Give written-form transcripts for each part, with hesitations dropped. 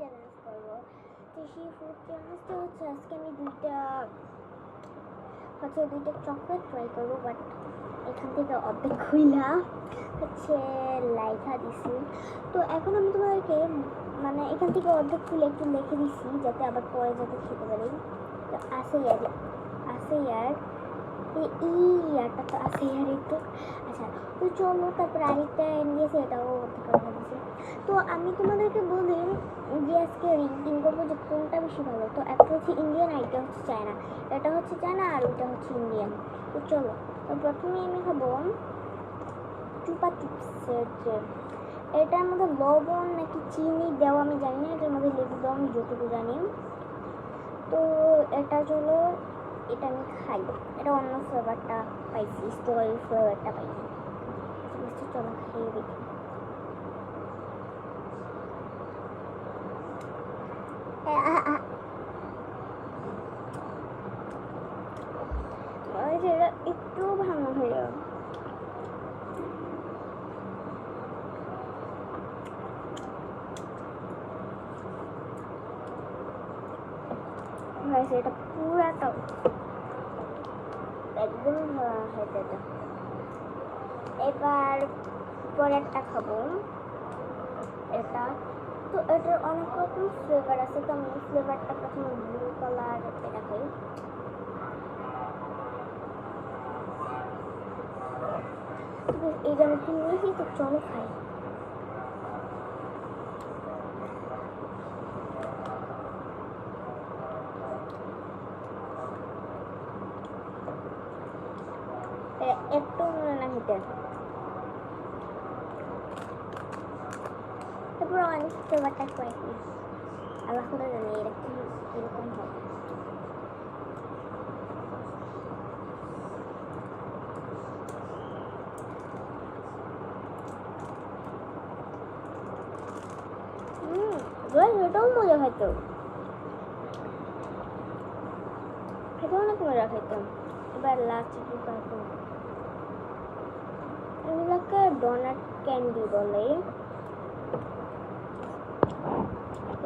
Challenge করবো। তো সেই ফুড চ্যালেঞ্জটা হচ্ছে আজকে আমি দুইটা চকলেট ট্রাই করবো, বাট এখান থেকে অর্ধেক খুইলা হচ্ছে লাইখা দিছি। তো এখন আমি তোমাদেরকে মানে এখান থেকে অর্ধেক খুলে একটু লিখে দিছি যাতে আবার পরে যাতে খেতে পারি। তো আছে ইয়ার ইয়ারটা তো আছে ইয়ার একটু। আচ্ছা, তো চলো তারপর আরেকটা দিয়েছে, এটাও অর্ধেক রাখা দিয়েছে। তো আমি তোমাদেরকে বলি যে আজকে রিঙ্কিং করবো যে কোনটা বেশি ভালো। তো একটা হচ্ছে ইন্ডিয়ান, আরেকটা হচ্ছে চায়না। এটা হচ্ছে চায়না আর ওইটা হচ্ছে ইন্ডিয়ান। তো চলো, তো প্রথমে আমি খাবো চুপা চিপসের যে এটার মধ্যে লবণ নাকি চিনি দেওয়া আমি জানি না, এটার মধ্যে লেবু দেওয়া আমি যতটুকু জানি। তো এটা চলো, এটা আমি খাই। এটা অন্য ফ্লেভারটা পাইছি, স্ট্রবেরি ফ্লেভারটা পাইছি। চলো খেয়ে দেখি। এটা একটু ভালো হলো। এটা পুরাটা একদম হয়েছে। এবার পরেরটা খাবো এটা। তো এটার অনেক রকম ফ্লেভার আছে, তো আমি এই ফ্লেভারটা প্রথমে ব্লু কালার এটা খাই। এটা আমি কিনেছি, তো চলো খাই। একটু মনে না খেতে। তারপর অনেক ফ্লেভারটা করে খাই। আল্লাহ করে জানি এটা কিরকম হবে। এটাও মজা হয়তো, খেতে অনেক মজা খাইতাম। এবার লাস্ট এগুলোকে ডোনাট ক্যান্ডি বলে।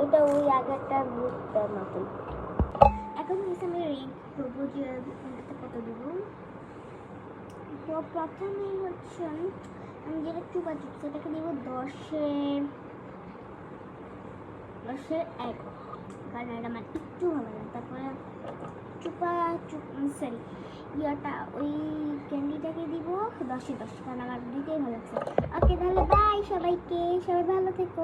এটা ওই আগেরটা বুঝতাম মতো। এখন হচ্ছে আমি রেট করবো যে কত দেবো। তো প্রথমে হচ্ছে আমি যেটা চুপা চিপস সেটাকে দেবো 10-এর 1, কারণ এটা আমার একটু ভালো লাগে। তারপরে সরি ইয়াটা ওই ক্যান্ডিটাকে দিব 10-এ 10, কারণ আমার দুইটাই ভালো লাগছে। ওকে, তাহলে বাই সবাইকে, সবাই ভালো থেকো।